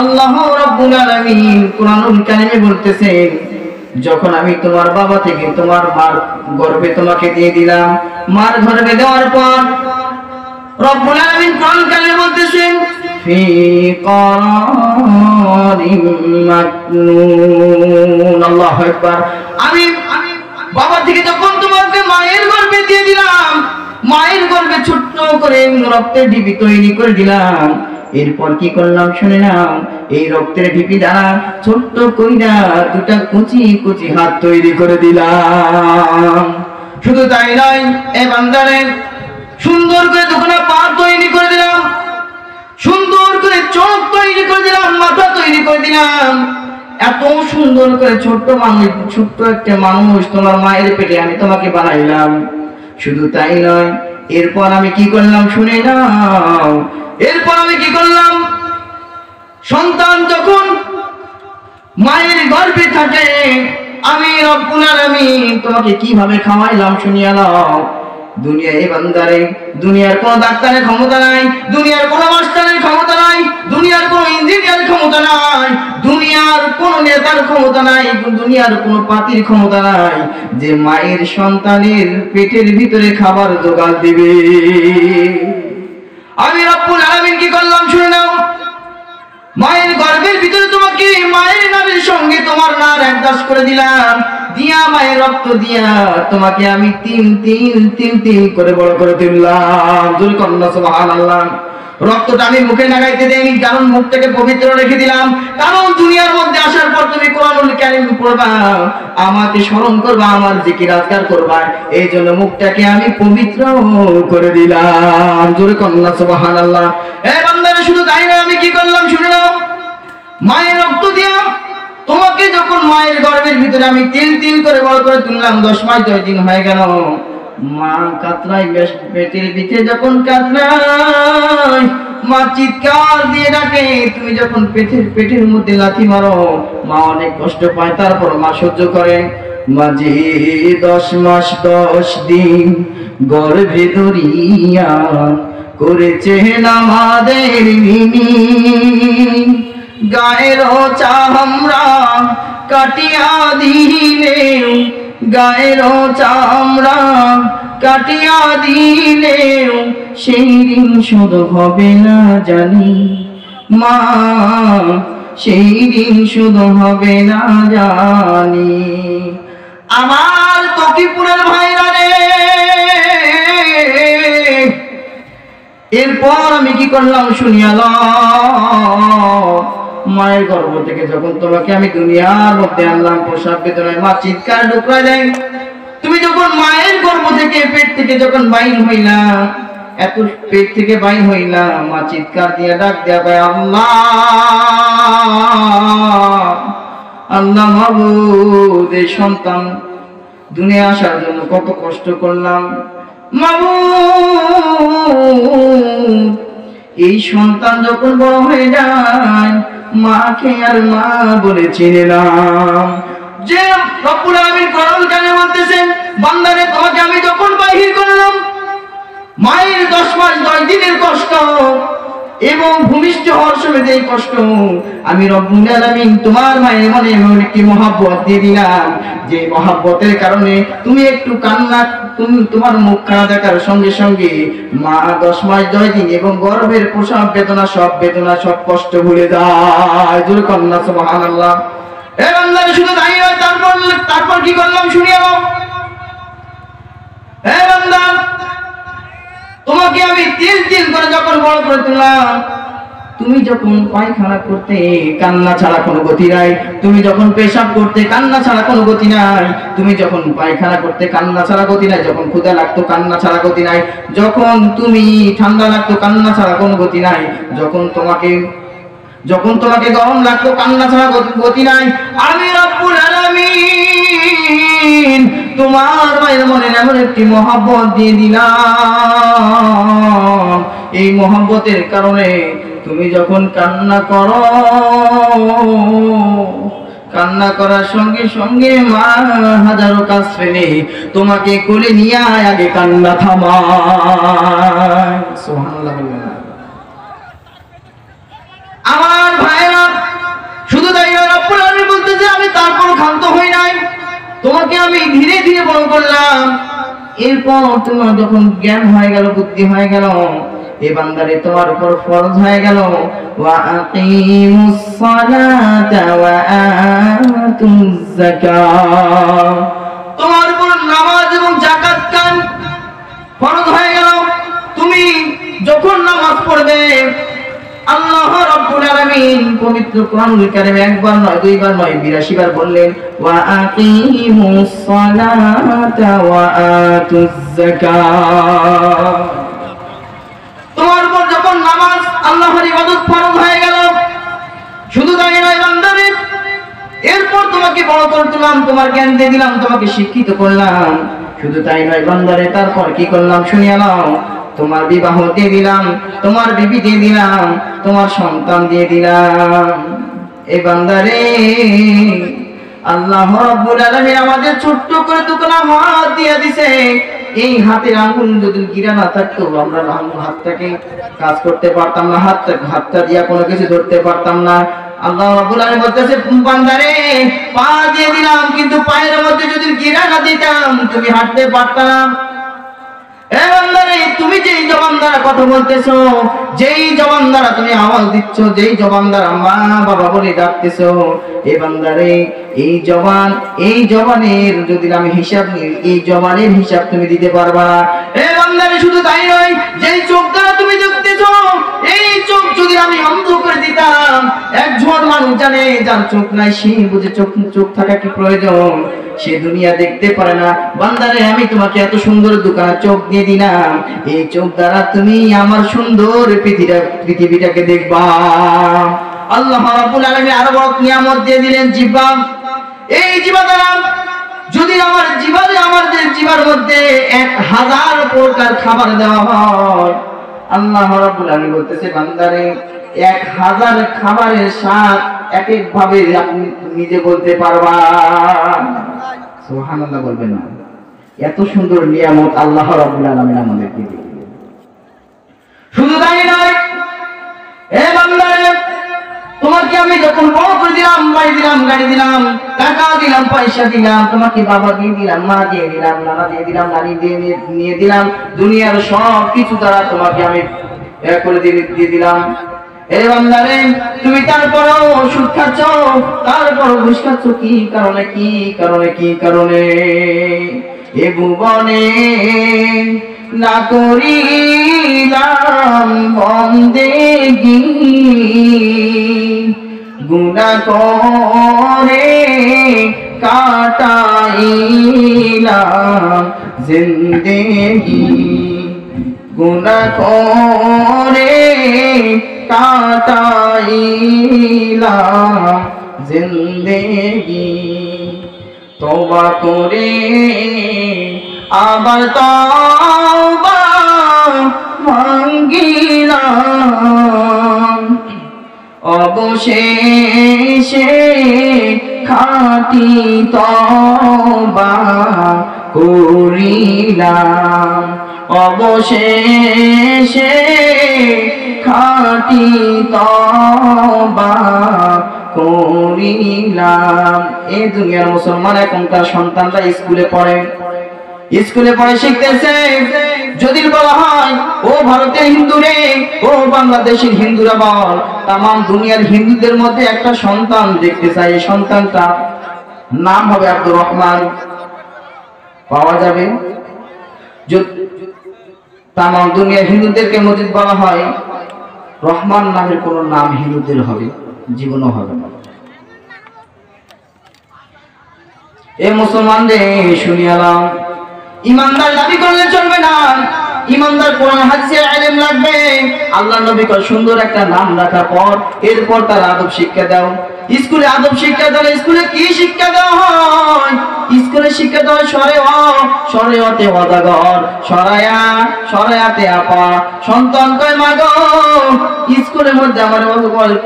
আল্লাহ রাব্বুল আলামিন কোরআনুল কারীমে বলতেছেন, যখন আমি তোমার বাবা থেকে তোমার মার গর্ভে তোমাকে দিয়ে দিলাম, মার গর্ভে দেওয়ার পর রব্বুল আলামিন কোরআন কারীমে বলতেছেন ফি করারিম মাকনুন। আল্লাহু আকবার। আমি বাবা থেকে যখন তোমাকে মায়ের গর্ভে দিয়ে দিলাম, মায়ের গর্ভে ছোট্ট করে রক্তের ঢিপি তৈরি করে দিলাম, এরপর কি করলাম শুনে নাও। এই রক্তের ঢিপি দ্বারা ছোট্ট কইরা দুটা কুচি কুচি হাত তৈরি করে দিলাম। শুধু তাই নয়, এ বান্দারে সুন্দর করে দুখানা পা তৈরি করে দিলাম, সুন্দর করে চোখ তৈরি করে দিলাম, মাথা তৈরি করে দিলাম। এত সুন্দর করে ছোট্ট একটা মানুষ তোমার মায়ের পেটে আমি তোমাকে বানাইলাম। শুধু তাই নয়, এরপর আমি কি করলাম শুনে নাও। এরপর আমি কি করলাম, সন্তান যখন মায়ের গর্ভে থাকে আমি রব্বুল আলামিন তোমাকে কিভাবে খাওয়াইলাম শুনিয়া নাও। দুনিয়ায় বান্দারে দুনিয়ার কোন ডাক্তারের ক্ষমতা নাই, দুনিয়ার কোন মাস্টারের ক্ষমতা নাই, দুনিয়ার কোন ইঞ্জিনিয়ারের ক্ষমতা নাই, দুনিয়ার কোন নেতার ক্ষমতা নাই, দুনিয়ার কোন পাতির ক্ষমতা নাই যে মায়ের সন্তানের পেটের ভিতরে খাবার জোগাড় দিবে। আমি রব্বুল আলামিন কি করলাম শুনে নাও। মায়ের গর্ভের ভিতরে তোমাকে মায়ের নামের সঙ্গে তোমার নাম একদাস করে দিলাম, দিয়া মায়ের রক্ত দিয়া তোমাকে আমি তিন তিন করে বড় করে তুললাম। জোরে কন্যা সুবহানাল্লাহ। রক্তটা আমি মুখে লাগাইতে দেইনি, কারণ মুখটাকে পবিত্র রেখে দিলাম। কারণ দুনিয়ার মধ্যে আসার পর তুমি কোরআনুল কারীম পড়বা, আমাকে স্মরণ করবা, আমার জিকির আজকার করবা, এই জন্য মুখটাকে আমি পবিত্র করে দিলাম। জোরে কন্যা সুবহানাল্লাহ। এ বান্দারা শুধু তাই না, আমি কি করলাম শুনে নাও। মায়ের রক্ত দিয়া তোমাকে যখন মায়ের গর্ভের ভিতরে আমি তিন করে বড় করে তুললাম, 10 মাস 10 দিন হয়ে গেল। মা কাতরাই বেশ পেটের ভিতরে যখন কাতরাই, মা চিৎকার দিয়ে ডাকে। তুমি যখন পেটের মধ্যে লাথি মারো, মা অনেক কষ্ট পায়, তারপর মা সহ্য করে। মাঝে 10 মাস 10 দিন গর্ভে ধরিয়া করেছে আমাদের মিনি, গায়ের চামড়া কাটিয়া দিলে, গায়ের চামড়া কাটিয়া দিলে সেই ঋণ শোধ হবে না জানি মা, সেই ঋণ শোধ হবে না জানি। আমার তকিপুরের ভাইরা রে, এরপর আমি কি করলাম শুনিয়া লও। মায়ের গর্ভ থেকে যখন তোমাকে আমি দুনিয়ার মধ্যে আনলাম, প্রসব বেদনায় মা চিৎকার ডুকরা দেয়। তুমি যখন মায়ের গর্ভ থেকে পেট থেকে যখন বাইর হইলা, এত পেট থেকে বাইর হইলা, মা চিৎকার দিয়া ডাক দিয়া কয় আল্লাহ আল্লাহ মাবুদ, এই সন্তান দুনিয়া আসার জন্য কত কষ্ট করলাম মাবুদ, এই সন্তান যখন বড় হয়ে যায় মাকে আর মা বলে চিনলাম। যে রব্বুল আলামিন কোরআন কারীমে বলতেছেন, বান্দারে তোমাকে আমি যখন বাহির করলাম, মায়ের 10 মাস 10 দিনের কষ্ট এবং ভূমিষ্ঠ হওয়ার সময় যে কষ্ট, আমি রব্বুল আলামিন তোমার মায়ের মনে এমন একটি মহব্বত দিয়ে দিলাম, যে মহব্বতের কারণে তুমি একটু কান্না, তুমি তোমার মুখখানা দেখার সঙ্গে সঙ্গে মা 10 মাস 10 দিন এবং গর্ভের প্রসব বেদনা সব কষ্ট ভুলে যায়। জোরে কন্যা সুবহানাল্লাহ। এ বান্দারে শুধু তাই নয়, তারপর কি করলাম শুনিয়ে নাও। এ বান্দা, তোমাকে আমি তিন করে যখন বড় করে তুললাম, তুমি যখন পায়খানা করতে কান্না ছাড়া কোনো গতি নাই, তুমি যখন পেশাব করতে কান্না ছাড়া কোনো গতি নাই, তুমি যখন পায়খানা করতে কান্না ছাড়া গতি নাই, যখন ক্ষুধা লাগতো কান্না ছাড়া গতি নাই, যখন তুমি ঠান্ডা লাগতো কান্না ছাড়া কোনো গতি নাই, যখন তোমাকে গরম লাগতো কান্না ছাড়া গতি নাই। আমি রব্বুল আলামিন তোমার মায়ের মনে এমন একটি মহব্বত দিয়ে দিলাম, এই মহব্বতের কারণে তুমি যখন কান্না করো, কান্না করার সঙ্গে সঙ্গে মা হাজারো কাজ ফেলে তোমাকে কোলে নিয়ে আগে কান্না থামায়। সুবহানাল্লাহ। আমার ভাইরা, আমি ধীরে ধীরে বড় করলাম। এরপর তোমার যখন জ্ঞান হয়ে গেল, বুদ্ধি হয়ে গেল, এ বান্দারে তোমার উপর ফরজ হয়ে গেল ওয়া আকিমুস সালাতা ওয়া আতুজ যাকাত, তোমার উপর নামাজ এবং যাকাত কান ফরজ হয়ে গেল। তুমি যখন নামাজ পড়বে, আল্লাহ রাব্বুল আলামিন পবিত্র কোরআনুল কারীমে একবার নয়, দুইবার নয়, ৮২ বার বললেন ওয়া আকিমুস সালাতা ওয়া আতুজ যাকাত। তোমার উপর যখন নামাজ আল্লাহর ইবাদত ফরজ হয়ে গেল, শুধু তাই নয় বান্দারে, এরপর তোমাকে বড় করে দিলাম, তোমার জ্ঞান দিয়ে দিলাম, তোমাকে শিক্ষিত করলাম। শুধু তাই নয় বান্দারে, তারপর কি করলাম শুনিয়ে নাও। তোমার বিবাহ দিয়ে দিলাম, তোমার বিবি দিয়ে দিলাম, তোমার সন্তান দিয়ে দিলাম। এই বান্দারে, আল্লাহ রাব্বুল আলামিন আমাদের ছোট্ট করে দুখানা হাত দিয়ে দিছে। এই হাতের আঙ্গুল যদি গিরা না থাকতো, আমরা হাতটাকে কাজ করতে পারতাম না, হাতটা দিয়া কোনো কিছু ধরতে পারতাম না। আল্লাহ রাব্বুল আলামিন বলতেছে বান্দারে, পা দিয়ে দিলাম, কিন্তু পায়ের মধ্যে যদি গিরা না দিতাম তুমি হাঁটতে পারতা না। এ বান্দারে, তুমি যেই জবান দ্বারা কথা বলতেছো, যেই জবান দ্বারা তুমি আওয়াজ দিচ্ছ, যেই জবান দ্বারা মা বাবা বলে ডাকতেছো, এ বান্দারে, এই জবানের যদি আমি হিসাব নিই, এই জবানের হিসাব তুমি দিতে পারবা না। এ বান্দারে, শুধু তাই নয়, যেই চোখ দ্বারা তুমি দেখতেছো, এই চোখ যদি আমি অন্ধ করে দিতাম, একজন মানুষ জানে যার চোখ নাই, সে বুঝে চোখ থাকা কি প্রয়োজন, সে দুনিয়া দেখতে পারে না। বান্দারে, আমি তোমাকে এত সুন্দর দুখানা চোখ দিয়ে দিলাম, এই চোখ দ্বারা তুমি আমার সুন্দর পৃথিবীটাকে দেখবা। আল্লাহ রাব্বুল আলামিন আরো বড় নিয়ামত দিয়ে দিলেন জিহ্বা। এই জিহ্বা দ্বারা যদি আমার জিহ্বার মধ্যে 1000 প্রকার খাবার দেওয়া হয়, আল্লাহ রাব্বুল আলামিন বলতেছে বান্দারে, 1000 খাবারের স্বাদ এক এক ভাবে আপনি নিজে বলতে পারবা। সুবহানাল্লাহ বলবেন না? এত সুন্দর নিয়ামত আল্লাহ রাব্বুল আলামিন আমাদেরকে দিয়েছেন। শুধু তাই নয়, এ বান্দারে, তোমাকে আমি যখন বড় করে দিলাম, বাড়ি দিলাম, গাড়ি দিলাম, টাকা দিলাম, পয়সা দিলাম, তোমাকে বাবা দিয়ে দিলাম, মা দিয়ে দিলাম, নানা দিয়ে দিলাম, নানি দিয়ে দিলাম, দুনিয়ার সব কিছু দ্বারা তোমাকে আমি করে দিয়ে দিলাম। এ বান্দারে, তুমি তারপরও সুদ খাচ্ছ, তারপরও ঘুষ খাচ্ছ, কি কারণে? এ ভুবনে না করিলাম বন্দেগী, গুনাহ করে কাটাইলাম জিন্দেগী, গুনাহ করে কাটাইলাম জিন্দেগী। তওবা করে আবার তওবা ভাঙ্গিলাম, অবশেষে খাঁটি তওবা করিলাম, অবশেষে খাঁটি তওবা করিলাম। এই দুনিয়ার মুসলমান এখনকার সন্তানরা স্কুলে পড়ে শিখতেছে। যদি বলা হয় ও ভারতের হিন্দু রে, ও বাংলাদেশের হিন্দুরা বল, তাম দুনিয়ার হিন্দুদের মধ্যে একটা সন্তান দেখতে চাই, এই সন্তানটা নাম হবে আব্দুর রহমান। পাওয়া যাবে? তাম দুনিয়ার হিন্দুদেরকে মসজিদ বলা হয়, রহমান নামের কোন নাম হিন্দুদের হবে জীবনও হবে না। এ মুসলমানদের শুনিয়ালাম, ইমানদার দাবি করলে চলবে না, ইমানদার কোরআন হাদিসের ইলম লাগবে। আল্লাহর নবী কয় সুন্দর একটা নাম রাখার পর এরপর তার আদব শিক্ষা দাও। স্কুলে আদব শিক্ষা দিলে স্কুলে কি শিক্ষা দেওয়া হয়? স্কুলে শিক্ষা দেওয়া সরেয়াতে ওয়াদাগর, সরায়াতে আপা। সন্তান কয় মা গো, স্কুলের মধ্যে আমার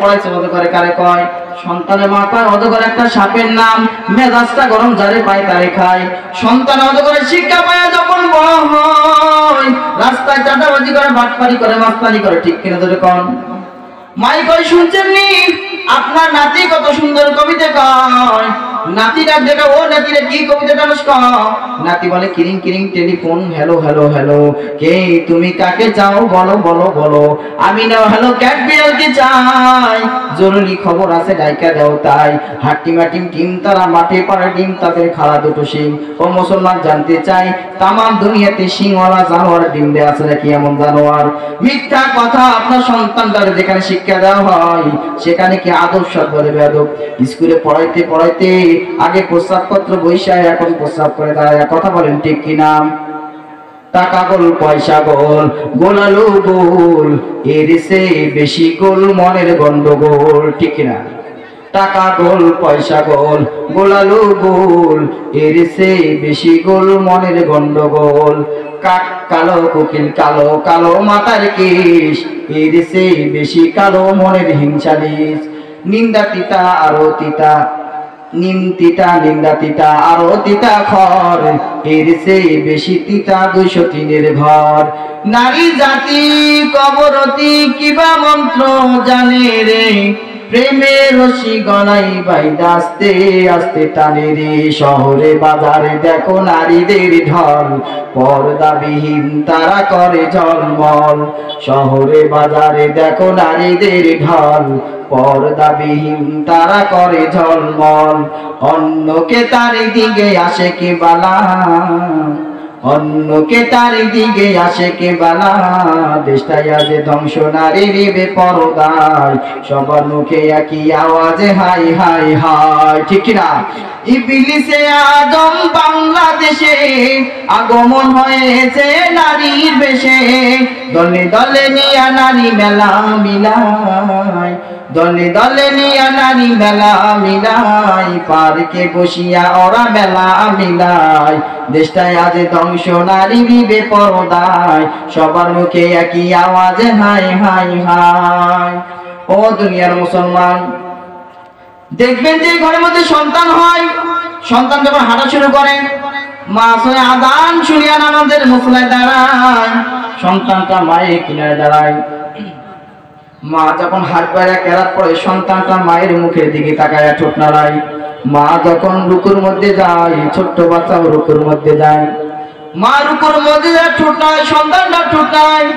পড়াইছে মতো করে, কারে কয়? সন্তানের মা কয় অজগর একটা সাপের নাম, মেজাজটা গরম যারে পায় তারে খায়। সন্তান অজগরের শিক্ষা পায় যখন বড় হয়, রাস্তায় চাঁদাবাজি করে, বাটপারি করে, মাস্তানি করে, ঠিক কিনা ধরে কন? মাই কয় শুনছেন নি আপনার নাতি কত সুন্দর কবিতা কয়? নাতি ডাক দেখা, ও নাতি রে কি কবিতা জানোস ক? নাতি বলে কিরিং কিরিং টেলিফোন, হ্যালো হ্যালো হ্যালো, কে তুমি কাকে চাও বলো বলো বলো, আমি না হ্যালো ক্যাট বিড়ালকে চাই, জরুরি খবর আছে ডাইকা দাও তাই, হাট্টিমা টিম টিম তারা মাঠে পাড়ে ডিম, তাদের খাড়া দুটো শিং, ও মুসলমান জানতে চাই তামাম দুনিয়াতে সিংওয়ালা জানোয়ার ডিম দেয়া আছে নাকি এমন জানোয়ার? মিথ্যা কথা আপনার সন্তানদের যেখানে শিক্ষা দেওয়া হয় সেখানে কি আদব সদ্ভাবে বেয়াদব? স্কুলে পড়াইতে পড়াইতে আগে প্রস্রাবপত্র বৈশায় এখন প্রস্রাব করে দাঁড়ায়, কথা বলেন ঠিক কিনা? টাকা গোল পয়সা গোল গোলালু গোল, এর সে বেশি গোল মনের গন্ডগোল, ঠিক কিনা? টাকা গোল পয়সা গোল গোলালু গোল, এর সে বেশি গোল মনের গন্ডগোল, কাক কালো কোকিল কালো কালো মাথার কেশ, এর সে বেশি কালো মনের হিংসালিশ, নিন্দা তিতা আরো তিতা, নিম তিতা নিন্দা তিতা আরো তিতা খর, এর সে বেশি তিতা 203-এর ঘর, নারী জাতি কবরতি কিবা মন্ত্র জানে রে, প্রেমের রশি গলায় বাইদা আস্তে আস্তে টানে রে, শহরে বাজারে দেখো নারীদের ঢল, পর্দাবিহীন তারা করে ঝলমল, শহরে বাজারে দেখো নারীদের ঢল, পর্দাবিহীন তারা করে ঝলমল, অন্যকে তার দিকে আসে কে বালা, অন্যকে তার দিকে আসে কে বালা, দেশটাই আজ ধ্বংস নারীর বেপরদায়, সবার মুখে একই আওয়াজে হাই হাই হাই, ঠিক না? ইবলিসে আদম বাংলাদেশে আগমন হয়েছে নারীর বেশে, দলে দলে নিয়া নারী মেলা মিলাই, দলে দলে নিয়া নারী মেলা মিলাই, পার্কে বসিয়া ওরা মেলা মিলাই, দেশটাই আজ ধ্বংস নারী বেপরদায়, সবার মুখে একই আওয়াজে হাই হাই হাই। ও দুনিয়ার মুসলমান, দেখবেন যে ঘরের মধ্যে সন্তান হয়, সন্তান যখন হাঁটা শুরু করে মা আসলে আযান শুনিয়া নামাজের মুসলায় দাঁড়ায়, সন্তানটা মায়ের কিনারে দাঁড়ায়, মা যখন হাত পায়রা কেরাত পড়ে সন্তানটা মায়ের মুখের দিকে তাকায় ঠোঁট নাড়ায়, মা যখন রুকুর মধ্যে যায় ছোট্ট বাচ্চাও রুকুর মধ্যে যায়, মা রুকুর মধ্যে যায় ঠোঁট নাড়ায়, সন্তানটা ঠোঁট নাড়ায়,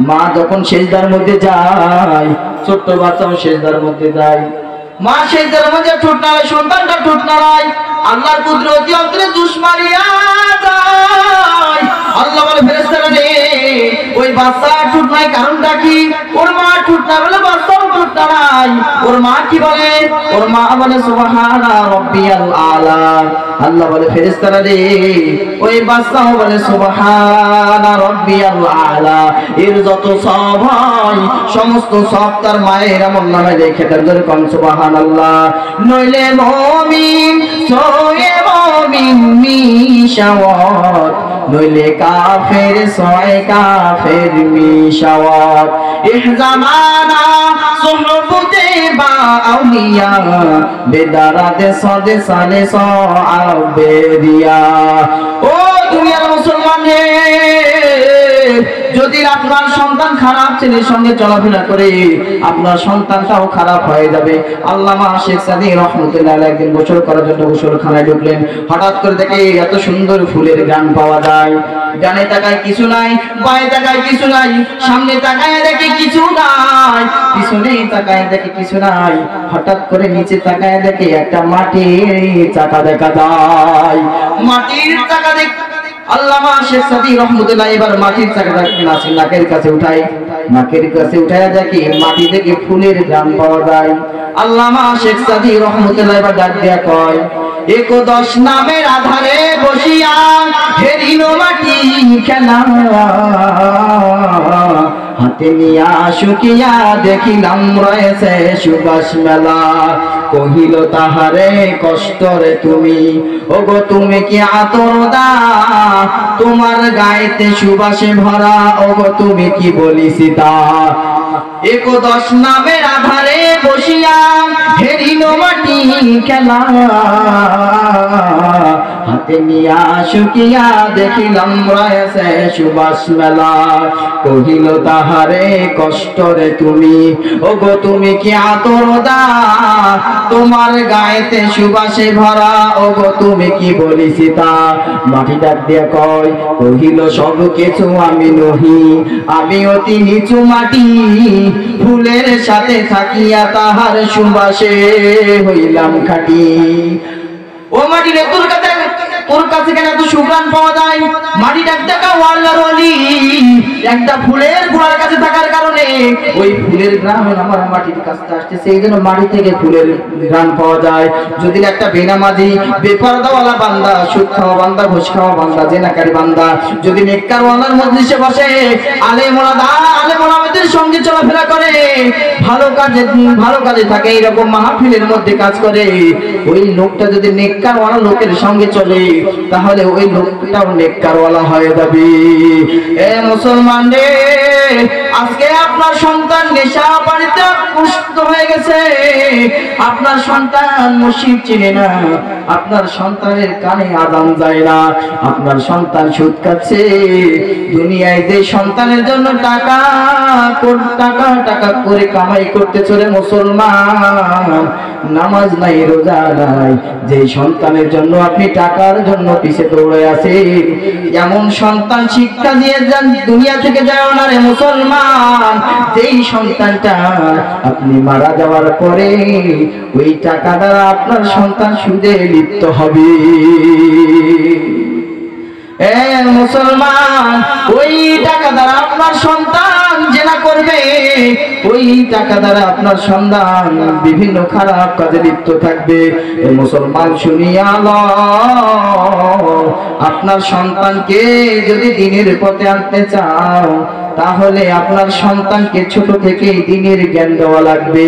মা যখন সেজদার মধ্যে যায় ছোট্ট বাচ্চাও সেজদার মধ্যে যায়, মা সেজদার মধ্যে ঠোঁট নাড়ায়, সন্তানটা ঠোঁট নাড়ায়, আল্লাহর কুদরতি অন্তরে দুশমারিয়া যায়। আল্লাহ বলে ফেরেশতারা রে ওই বাচ্চা ঠোঁট নাই কারণটা কি? ওর মা ঠোঁট না বলে বাচ্চাও ঠোঁট নাই, ওর মা কি বলে? ওর মা বলে সুবহানা রাব্বিয়াল আলা। আল্লাহ বলে ফেরেশতারা রে ওই বাচ্চাও বলে সুবহানা রাব্বিয়াল আলা, এর যত সওয়াব হয় সমস্ত সওয়াব তার মায়ের আমল নামে লিখে দেন, কোন সুবহানাল্লাহ। নইলে মুমিন সোয়ে মুমিন মিশাওয়াত, নইলে কাফের সোয়ে কাফের মিশাওয়াত, ইহজামানা সুহবতে বা আউলিয়া, বেদারাতে সদে সালে সাবেরিয়া। ও দুনিয়ার মুসলমান রে, যদি আপনার সন্তান খারাপ ছেলের সঙ্গে চলাফেরা করে আপনার সন্তানটাও খারাপ হয়ে যাবে। আল্লামা শেখ সাদী রহমতুল্লাহ আলাইহি একদিন গোসল করার জন্য গোসলখানায় ঢুকলেন, হঠাৎ করে দেখে এত সুন্দর ফুলের গান পাওয়া যায়, ডানে তাকায় কিছু নাই, বায়ে তাকায় কিছু নাই, সামনে তাকায় দেখে কিছু নাই, পিছনে তাকায় দেখে কিছু নাই, হঠাৎ করে নিচে তাকায় দেখে একটা মাটির চাকা দেখা যায়, মাটির চাকা দেখ। আল্লামা শেখ সাদী রহমতুল্লাহ এবার মাটির চাকাটা নাকের কাছে উঠায়, নাকের কাছে উঠায় দেখে মাটি থেকে ফুলের গান পাওয়া যায়। আল্লামা শেখ সাদী রহমতুল্লাহ এবার ডাক দিয়া কয়, 11 নামের আধারে বসিয়া হেরিল মাটি খেলা, হাতে নিয়া শুকিয়া দেখিলাম রয়েছে সুবাস মেলা, কহিল তাহারে কষ্ট রে তুমি, ওগো তুমি কি আতর দা তোমার গায়েতে সুবাসে ভরা, ওগো তুমি কি বলিস তা। 11 নামের আধারে বসিয়া হেরিল মাটি খেলা, হাতে নিয়া শুকিয়া দেখিলাম রয়েছে সুবাস মেলা। কহিল তাহারে কষ্ট রে তুমি, ওগো তুমি কি আতরদা, তোমার গায়েতে সুবাসে ভরা, ওগো তুমি কি বলিস তা। মাটি ডাক দিয়া কয়, কহিল সব কিছু আমি নহি, আমি অতি নিচু মাটি, ফুলের সাথে থাকিয়া তাহার সুবাসে হইলাম খাটি। ও মাটি রে, তোর কাছে কেন এত সুঘ্রাণ পাওয়া যায়? মাটি ডাক দেখা আল্লাহর ওলি, একটা ফুলের গোড়ার কাছে থাকার কারণে ওই ফুলের ঘ্রাণ আমার মাটির কাছে আসছে, সেই জন্য মাটি থেকে ফুলের ঘ্রাণ পাওয়া যায়। যদি একটা বেনামাজি, বেপরদাওয়ালা বান্দা, সুদ খাওয়া বান্দা, ঘুষ খাওয়া বান্দা, জেনাকারী বান্দা যদি নেককারওয়ালার মজলিসে বসে, আলেম ওলামাদের সঙ্গে চলাফেরা করে, ভালো কাজে থাকে, এরকম মাহফিলের মধ্যে কাজ করে, ওই লোকটা যদি নেককারওয়ালা লোকের সঙ্গে চলে, তাহলে ওই লোকটাও নেককারওয়ালা হয়ে যাবে। এ মুসলমান রে, আজকে আপনার সন্তান নেশা পানিতে পুষ্ট হয়ে গেছে, আপনার সন্তান মসজিদ চিনে না, আপনার সন্তানের কানে আযান যায় না, আপনার সন্তান সুদ খাচ্ছে। দুনিয়ায় যে সন্তানের জন্য টাকা করে কামাই করতে চলে মুসলমান, নামাজ নাই, রোজা নাই, যে সন্তানের জন্য আপনি টাকার জন্য পিছে দৌড়ে আছেন, এমন সন্তান শিক্ষা দিয়ে যান, দুনিয়া থেকে যাও না রে মুসলমান। যেই সন্তানটা আপনি মারা যাওয়ার পরে ওই টাকা দ্বারা আপনার সন্তান সুদে লিপ্ত হবে। এ মুসলমান, ওই টাকা দ্বারা আপনার সন্তান জেনা করবে, ওই টাকা দ্বারা আপনার সন্তান বিভিন্ন খারাপ কাজে লিপ্ত থাকবে। এ মুসলমান শুনিয়া লও, আপনার সন্তানকে যদি দ্বীনের পথে আনতে চাও, তাহলে আপনার সন্তানকে ছোট থেকেই দ্বীনের জ্ঞান দেওয়া লাগবে।